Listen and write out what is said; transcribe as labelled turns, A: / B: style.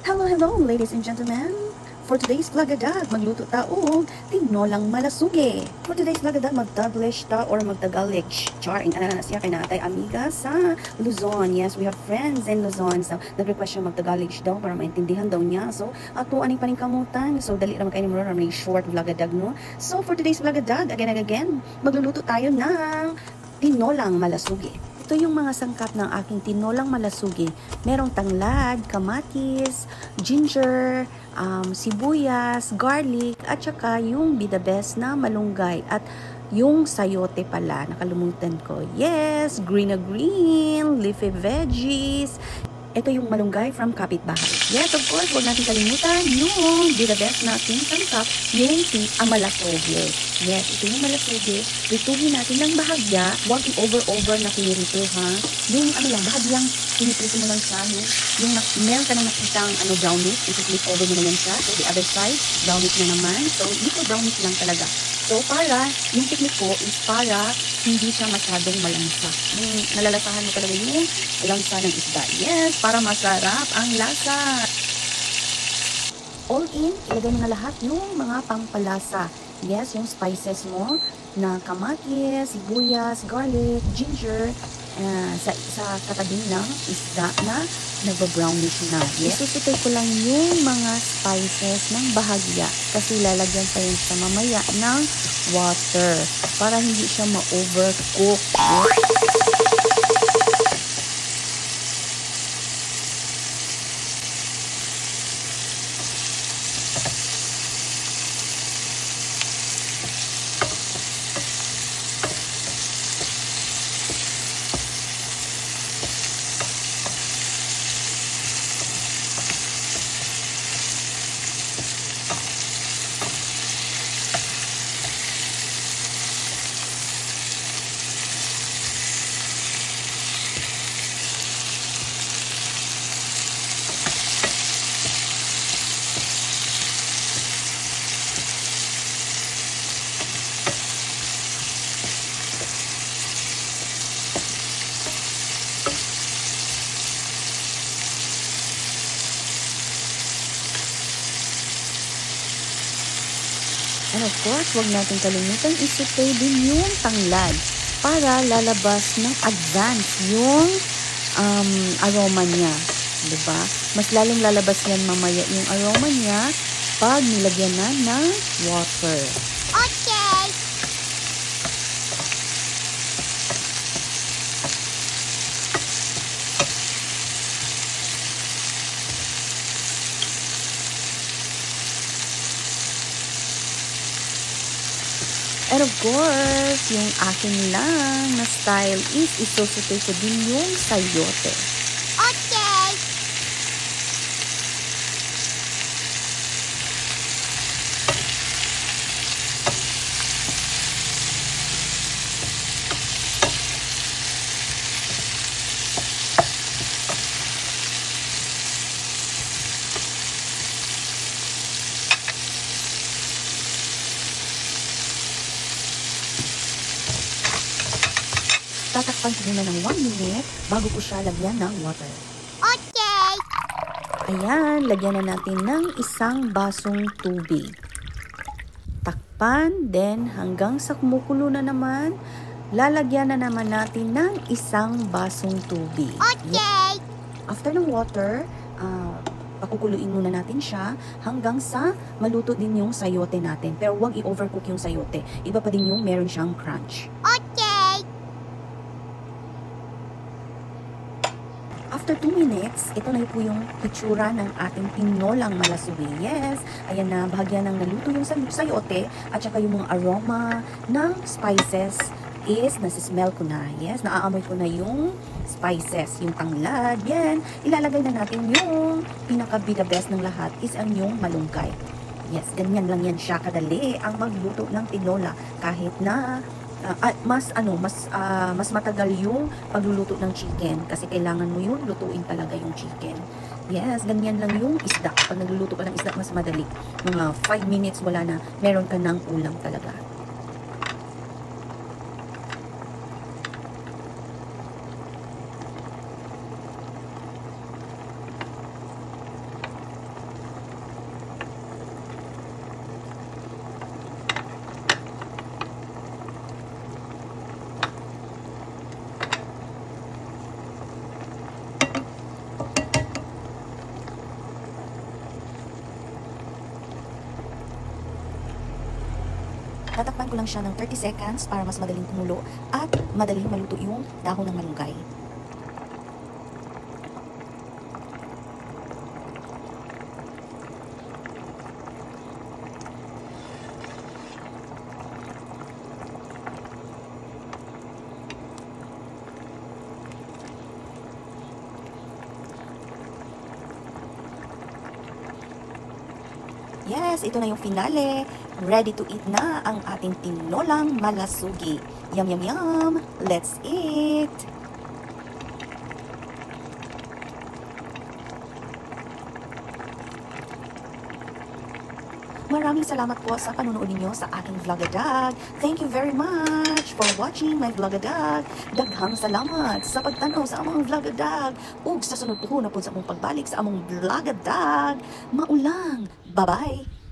A: Hello, ladies and gentlemen. For today's vlogadag, magluto ta og tinolang malasuge. For today's vlogadag, magtaglish ta or magtagalix. Char, ang ana na siya kay natay amiga sa Luzon. Yes, we have friends in Luzon. So, nag-request siya magtagalix daw para maintindihan daw niya. So, ato aning paningkamutan. So, dali ra magkainin mo ron may short vlogadag, no? So, for today's vlogadag, again, magluluto tayo ng tinolang malasuge. Ito yung mga sangkap ng aking tinolang malasuge. Merong tanglad, kamatis, ginger, sibuyas, garlic, at saka yung the best na malunggay. At yung sayote pala, nakalimutan ko. Yes, green na green, leafy veggies. Ito yung malunggay from kapitbahay. Yes, of course, huwag natin kalimutan yung the best natin sangkap, yung malasuge. Yes, ito yung malasuge. Rituhin natin ng bahagya. Huwag i-over na pinirito, ha? Yung bahagyang pinipirito mo lang siya. Yung meron ka nang nakitang brownies, i-flip over mo na yan siya. So, the other side, brownies na naman. So, dito brownies lang talaga. So, yung technique ko is para hindi siya masyadong malansa. Nalalasahan mo talaga yung lansa ng isda. Yes, para masarap ang lasa. All in, ilagay mo na lahat yung mga pampalasa. Yes, yung spices mo na kamatis, sibuyas, garlic, ginger, sa katabi ng isda na nagba-brownish na. Yes. Isusutay ko lang yung mga spices ng bahagya kasi lalagyan pa yun sa mamaya ng water para hindi siya ma-overcook. And of course, huwag natin kalimutan isutay din yung tanglad para lalabas ng advance yung aroma niya. Diba? Mas lalong lalabas yan mamaya yung aroma niya pag nilagyan na ng water.
B: Okay!
A: And of course, yung akin lang na style is isusutay ko din yung sayote.
B: Okay!
A: Tatakpan ko muna ng 1 minute bago ko siya lagyan ng water.
B: Okay!
A: Ayan, lagyan na natin ng 1 basong tubig. Takpan, then hanggang sa kumukulo na naman, lalagyan na naman natin ng 1 basong tubig.
B: Okay!
A: After ng water, pakukuluin muna natin siya hanggang sa maluto din yung sayote natin. Pero huwag i-overcook yung sayote. Iba pa din yung meron siyang crunch.
B: Okay!
A: After 2 minutes, ito na po yung itsura ng ating tinolang malasuge. Yes, ayan na, bahagyan ng naluto yung sayote at saka yung mga aroma ng spices is nasi-smell ko na. Yes, naaamoy ko na yung spices, yung tanglad. Yan, ilalagay na natin yung pinaka-the best ng lahat is ang yung malunggay. Yes, ganyan lang yan siya kadali ang magluto ng tinola kahit na mas matagal yung pagluluto ng chicken kasi kailangan mo yun lutuin talaga yung chicken. Yes, ganyan lang yung isda. Pag nagluluto ka ng isda, mas madali. Mga 5 minutes, wala na. Meron ka ng ulam talaga. Tatakpan ko lang siya ng 30 seconds para mas madaling kumulo at madaling maluto yung dahon ng malunggay. Yes, ito na yung finale. Ready to eat na ang ating tinolang malasugi. Yum, yum, yum! Let's eat! Maraming salamat po sa panunood ninyo sa aking Vlogadag. Thank you very much for watching my Vlogadag. Daghang salamat sa pagtanaw sa among Vlogadag. Ug sa sunod po na po sa among pagbalik sa among Vlogadag. Maulang! Bye-bye!